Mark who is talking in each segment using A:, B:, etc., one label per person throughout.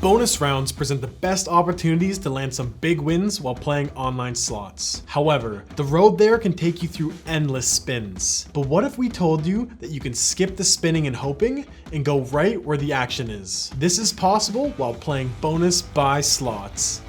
A: Bonus rounds present the best opportunities to land some big wins while playing online slots. However, the road there can take you through endless spins. But what if we told you that you can skip the spinning and hoping and go right where the action is? This is possible while playing bonus buy slots.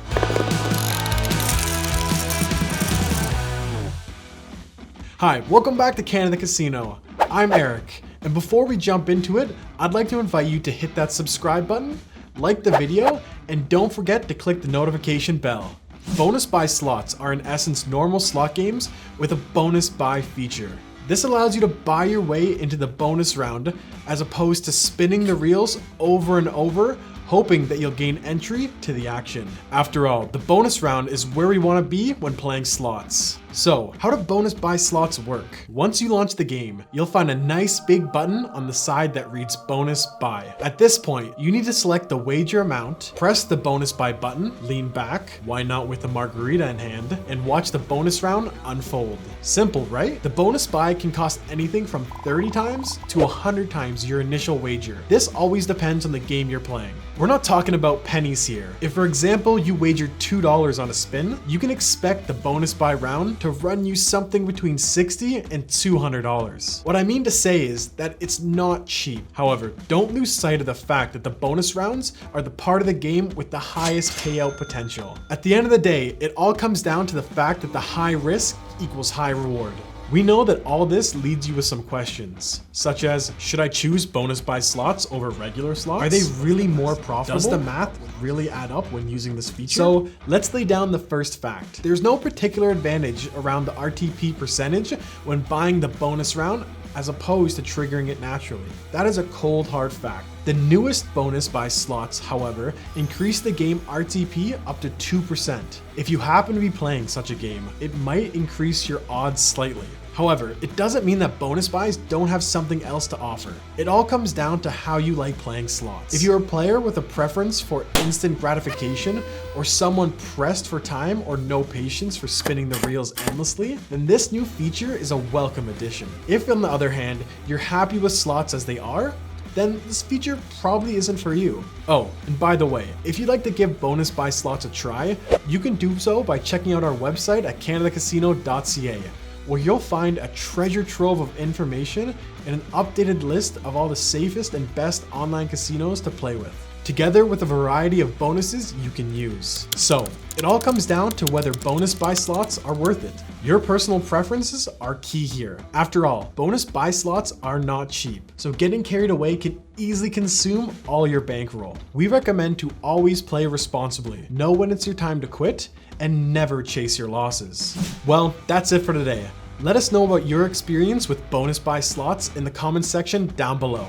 A: Hi, welcome back to Canada Casino. I'm Eric, and before we jump into it, I'd like to invite you to hit that subscribe button, like the video, and don't forget to click the notification bell. Bonus buy slots are in essence normal slot games with a bonus buy feature. This allows you to buy your way into the bonus round as opposed to spinning the reels over and over, hoping that you'll gain entry to the action. After all, the bonus round is where we want to be when playing slots. So, how do bonus buy slots work? Once you launch the game, you'll find a nice big button on the side that reads bonus buy. At this point, you need to select the wager amount, press the bonus buy button, lean back, why not with a margarita in hand, and watch the bonus round unfold. Simple, right? The bonus buy can cost anything from 30 times to 100 times your initial wager. This always depends on the game you're playing. We're not talking about pennies here. If, for example, you wagered $2 on a spin, you can expect the bonus buy round to run you something between $60 and $200. What I mean to say is that it's not cheap. However, don't lose sight of the fact that the bonus rounds are the part of the game with the highest payout potential. At the end of the day, it all comes down to the fact that the high risk equals high reward. We know that all this leads you with some questions, such as, should I choose bonus buy slots over regular slots? Are they really more profitable? Does the math really add up when using this feature? So let's lay down the first fact. There's no particular advantage around the RTP percentage when buying the bonus round as opposed to triggering it naturally. That is a cold hard fact. The newest bonus buy slots, however, increase the game RTP up to 2%. If you happen to be playing such a game, it might increase your odds slightly. However, it doesn't mean that bonus buys don't have something else to offer. It all comes down to how you like playing slots. If you're a player with a preference for instant gratification, or someone pressed for time or no patience for spinning the reels endlessly, then this new feature is a welcome addition. If, on the other hand, you're happy with slots as they are, then this feature probably isn't for you. Oh, and by the way, if you'd like to give bonus buy slots a try, you can do so by checking out our website at canadacasino.ca, where you'll find a treasure trove of information and an updated list of all the safest and best online casinos to play with, together with a variety of bonuses you can use. So, it all comes down to whether bonus buy slots are worth it. Your personal preferences are key here. After all, bonus buy slots are not cheap, so getting carried away can easily consume all your bankroll. We recommend to always play responsibly, know when it's your time to quit, and never chase your losses. Well, that's it for today. Let us know about your experience with bonus buy slots in the comments section down below.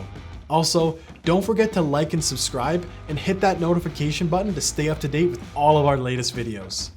A: Also, don't forget to like and subscribe and hit that notification button to stay up to date with all of our latest videos.